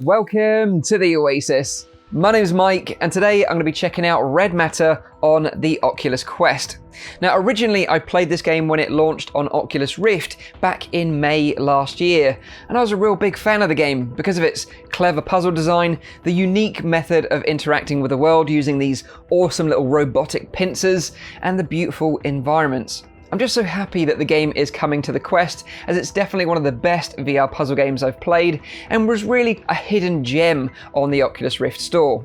Welcome to the Oasis. My name's Mike, and today I'm going to be checking out Red Matter on the Oculus Quest. Now, originally I played this game when it launched on Oculus Rift back in May last year, and I was a real big fan of the game because of its clever puzzle design, the unique method of interacting with the world using these awesome little robotic pincers, and the beautiful environments. I'm just so happy that the game is coming to the Quest, as it's definitely one of the best VR puzzle games I've played and was really a hidden gem on the Oculus Rift store.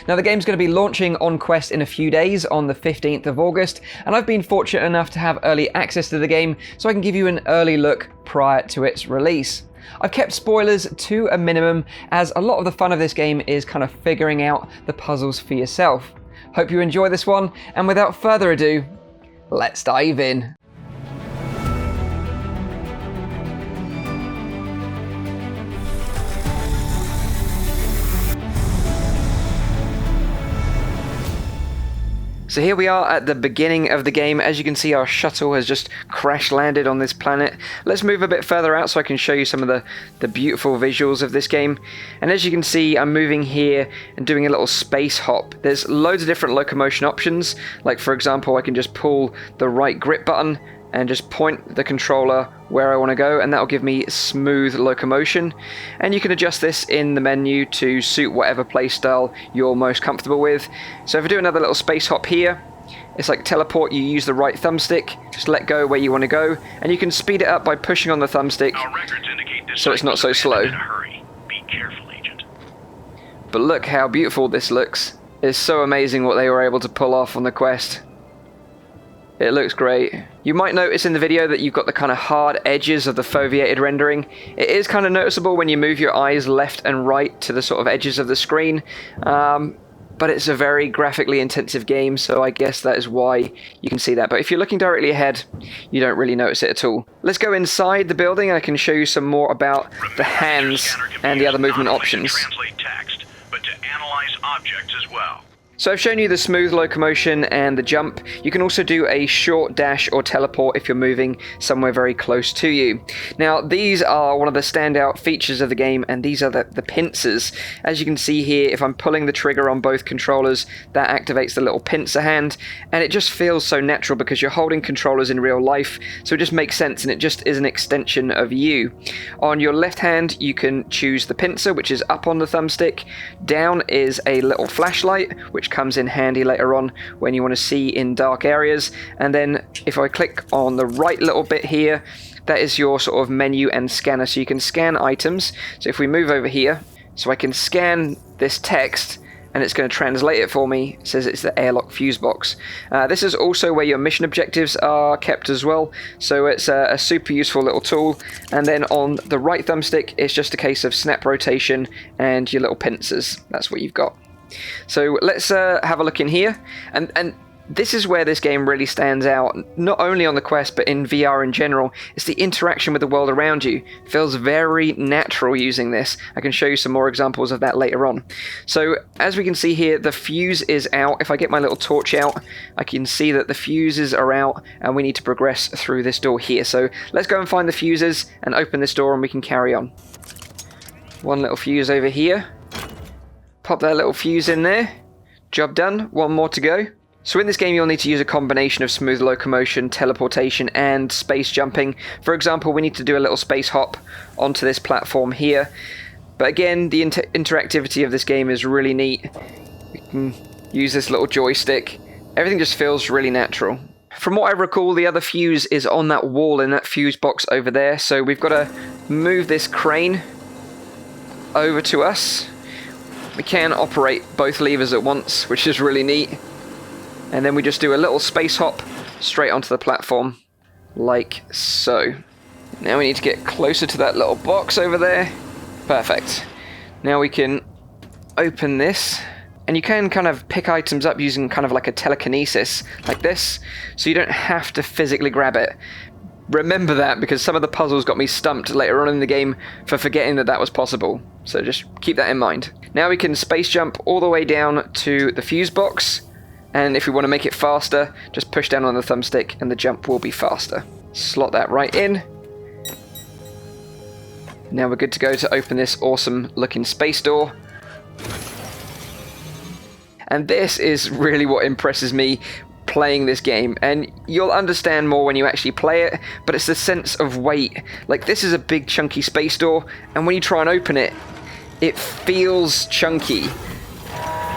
Now, the game's going to be launching on Quest in a few days on the 15th of August, and I've been fortunate enough to have early access to the game so I can give you an early look prior to its release. I've kept spoilers to a minimum, as a lot of the fun of this game is kind of figuring out the puzzles for yourself. Hope you enjoy this one, and without further ado, let's dive in. So here we are at the beginning of the game. As you can see, our shuttle has just crash landed on this planet. Let's move a bit further out so I can show you some of the beautiful visuals of this game. And as you can see, I'm moving here and doing a little space hop. There's loads of different locomotion options. Like, for example, I can just pull the right grip button and just point the controller where I want to go, and that'll give me smooth locomotion. And you can adjust this in the menu to suit whatever playstyle you're most comfortable with. So if I do another little space hop here, it's like teleport. You use the right thumbstick, just let go where you want to go, and you can speed it up by pushing on the thumbstick so it's not so slow. Be careful, Agent. But look how beautiful this looks. It's so amazing what they were able to pull off on the Quest. It looks great. You might notice in the video that you've got the kind of hard edges of the foveated rendering. It is kind of noticeable when you move your eyes left and right to the sort of edges of the screen. But it's a very graphically intensive game, so I guess that is why you can see that. But if you're looking directly ahead, you don't really notice it at all. Let's go inside the building and I can show you some more about the hands and the other movement options. Translate text, but to analyze objects as well. So I've shown you the smooth locomotion and the jump. You can also do a short dash or teleport if you're moving somewhere very close to you. Now, these are one of the standout features of the game, and these are the pincers. As you can see here, if I'm pulling the trigger on both controllers, that activates the little pincer hand, and it just feels so natural because you're holding controllers in real life, so it just makes sense, and it just is an extension of you. On your left hand, you can choose the pincer, which is up on the thumbstick. Down is a little flashlight, which comes in handy later on when you want to see in dark areas. And then if I click on the right little bit here, that is your sort of menu and scanner, so you can scan items. So if we move over here, so I can scan this text and it's going to translate it for me. It says it's the airlock fuse box. This is also where your mission objectives are kept as well, so it's a super useful little tool. And then on the right thumbstick, it's just a case of snap rotation and your little pincers. That's what you've got. So let's have a look in here, and this is where this game really stands out, not only on the Quest but in VR in general. It's the interaction with the world around you. It feels very natural using this. I can show you some more examples of that later on. So as we can see here, the fuse is out. If I get my little torch out, I can see that the fuses are out and we need to progress through this door here. So let's go and find the fuses and open this door and we can carry on. One little fuse over here. Pop that little fuse in there. Job done. One more to go. So in this game, you'll need to use a combination of smooth locomotion, teleportation, and space jumping. For example, we need to do a little space hop onto this platform here. But again, the interactivity of this game is really neat. We can use this little joystick. Everything just feels really natural. From what I recall, the other fuse is on that wall in that fuse box over there. So we've got to move this crane over to us. We can operate both levers at once, which is really neat. And then we just do a little space hop straight onto the platform, like so. Now we need to get closer to that little box over there. Perfect. Now we can open this, and you can kind of pick items up using kind of like a telekinesis, like this, so you don't have to physically grab it. Remember that, because some of the puzzles got me stumped later on in the game for forgetting that that was possible. So just keep that in mind. Now we can space jump all the way down to the fuse box. And if we want to make it faster, just push down on the thumbstick and the jump will be faster. Slot that right in. Now we're good to go to open this awesome looking space door. And this is really what impresses me playing this game, and you'll understand more when you actually play it, but it's the sense of weight. Like, this is a big chunky space door, and when you try and open it, it feels chunky.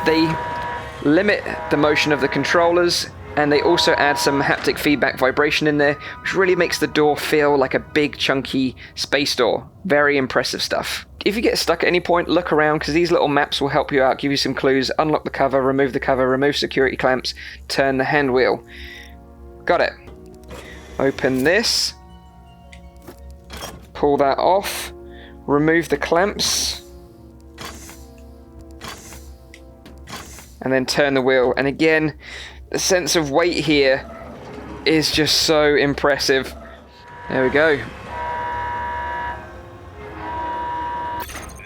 They limit the motion of the controllers, and they also add some haptic feedback vibration in there, which really makes the door feel like a big chunky space door. Very impressive stuff. If you get stuck at any point, look around, because these little maps will help you out, give you some clues. Unlock the cover, remove security clamps, turn the hand wheel. Got it. Open this. Pull that off. Remove the clamps. And then turn the wheel. And again, the sense of weight here is just so impressive. There we go.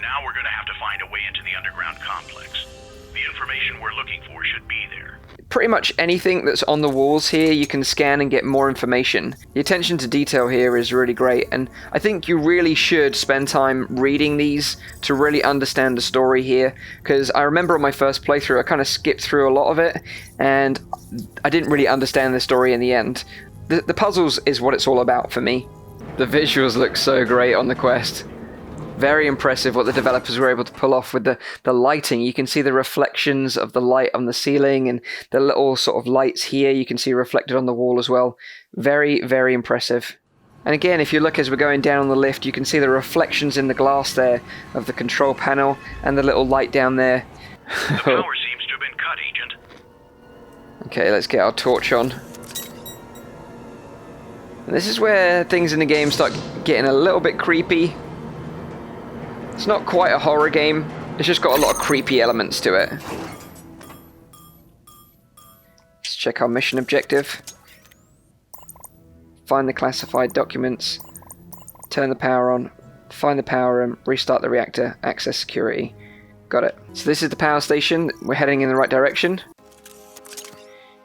Now we're going to have to find a way into the underground complex. The information we're looking for should be there. Pretty much anything that's on the walls here you can scan and get more information. The attention to detail here is really great, and I think you really should spend time reading these to really understand the story here, because I remember on my first playthrough I kind of skipped through a lot of it and I didn't really understand the story in the end. The puzzles is what it's all about for me. The visuals look so great on the Quest. Very impressive what the developers were able to pull off with the lighting. You can see the reflections of the light on the ceiling, and the little sort of lights here you can see reflected on the wall as well. Very, very impressive. And again, if you look as we're going down on the lift, you can see the reflections in the glass there of the control panel and the little light down there. The power seems to have been cut, Agent. Okay, let's get our torch on. And this is where things in the game start getting a little bit creepy. It's not quite a horror game, it's just got a lot of creepy elements to it. Let's check our mission objective. Find the classified documents, turn the power on, find the power room, restart the reactor, access security. Got it. So this is the power station, we're heading in the right direction.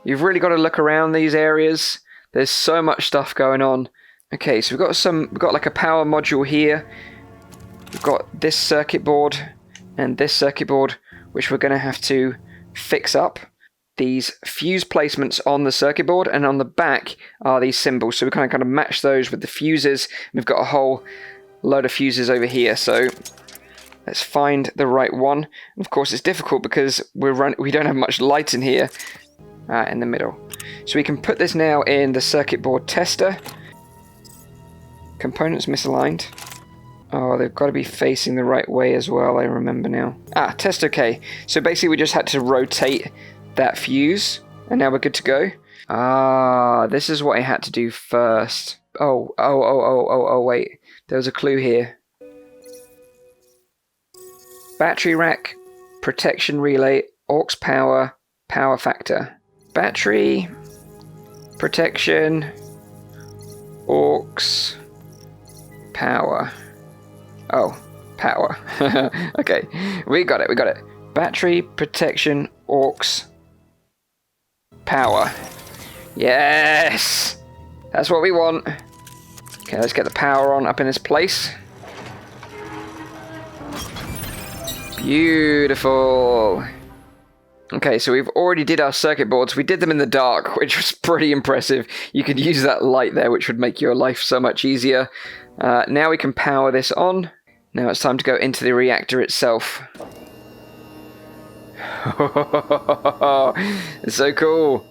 You've really got to look around these areas, there's so much stuff going on. Okay, so we've got like a power module here. We've got this circuit board and this circuit board, which we're going to have to fix up. These fuse placements on the circuit board, and on the back are these symbols. So we kind of match those with the fuses. We've got a whole load of fuses over here. So let's find the right one. And of course, it's difficult because we don't have much light in here in the middle. So we can put this now in the circuit board tester. Components misaligned. Oh, they've got to be facing the right way as well, I remember now. Ah, test okay. So basically we just had to rotate that fuse, and now we're good to go. Ah, this is what I had to do first. Oh, wait. There was a clue here. Battery rack, protection relay, aux power, power factor. Battery, protection, aux, power. Oh, power. Okay, we got it. Battery, protection, aux, power. Yes! That's what we want. Okay, let's get the power on up in this place. Beautiful. Okay, so we've already did our circuit boards. We did them in the dark, which was pretty impressive. You could use that light there, which would make your life so much easier. Now we can power this on. Now it's time to go into the reactor itself. It's so cool.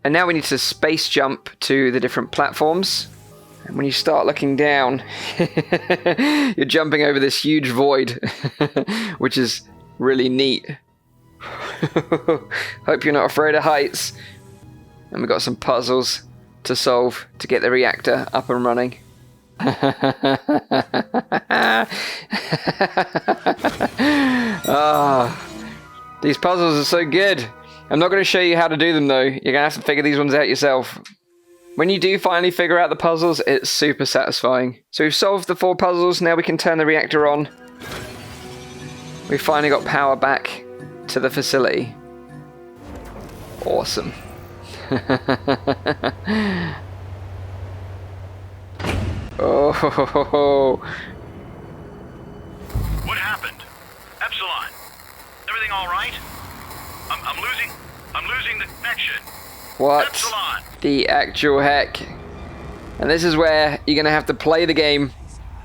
And now we need to space jump to the different platforms. And when you start looking down, you're jumping over this huge void, which is really neat. Hope you're not afraid of heights. And we've got some puzzles to solve to get the reactor up and running. These puzzles are so good. I'm not going to show you how to do them though. You're going to have to figure these ones out yourself. When you do finally figure out the puzzles, it's super satisfying. So we've solved the 4 puzzles, now we can turn the reactor on. We've finally got power back to the facility. Awesome. Oh, on. Everything all right? I'm losing the connection. What Epsilon. the actual heck? And this is where you're going to have to play the game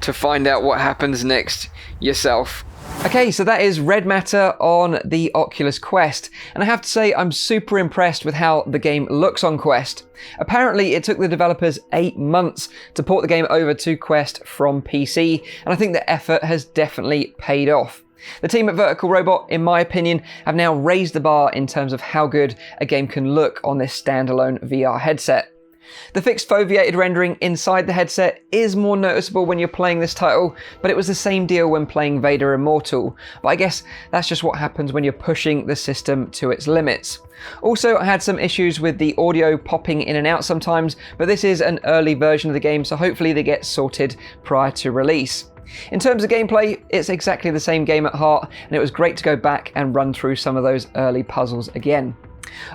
to find out what happens next yourself. Okay, so that is Red Matter on the Oculus Quest, and I have to say I'm super impressed with how the game looks on Quest. Apparently it took the developers 8 months to port the game over to Quest from PC, and I think the effort has definitely paid off. The team at Vertical Robot, in my opinion, have now raised the bar in terms of how good a game can look on this standalone VR headset. The fixed foveated rendering inside the headset is more noticeable when you're playing this title, but it was the same deal when playing Vader Immortal. But I guess that's just what happens when you're pushing the system to its limits. Also, I had some issues with the audio popping in and out sometimes, but this is an early version of the game, so hopefully they get sorted prior to release. In terms of gameplay, it's exactly the same game at heart, and it was great to go back and run through some of those early puzzles again.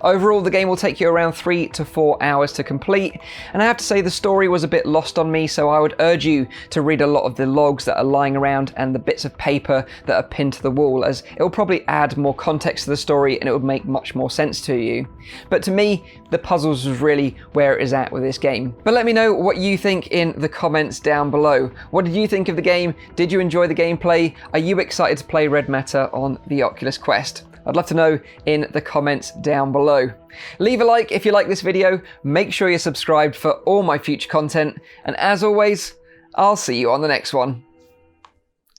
Overall, the game will take you around 3 to 4 hours to complete, and I have to say the story was a bit lost on me, so I would urge you to read a lot of the logs that are lying around and the bits of paper that are pinned to the wall, as it will probably add more context to the story and it would make much more sense to you. But to me, the puzzles was really where it is at with this game. But let me know what you think in the comments down below. What did you think of the game? Did you enjoy the gameplay? Are you excited to play Red Matter on the Oculus Quest? I'd love to know in the comments down below. Leave a like if you like this video, make sure you're subscribed for all my future content, and as always, I'll see you on the next one.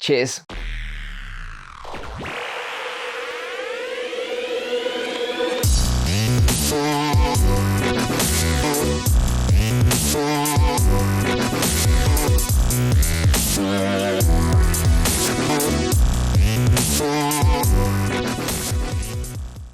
Cheers.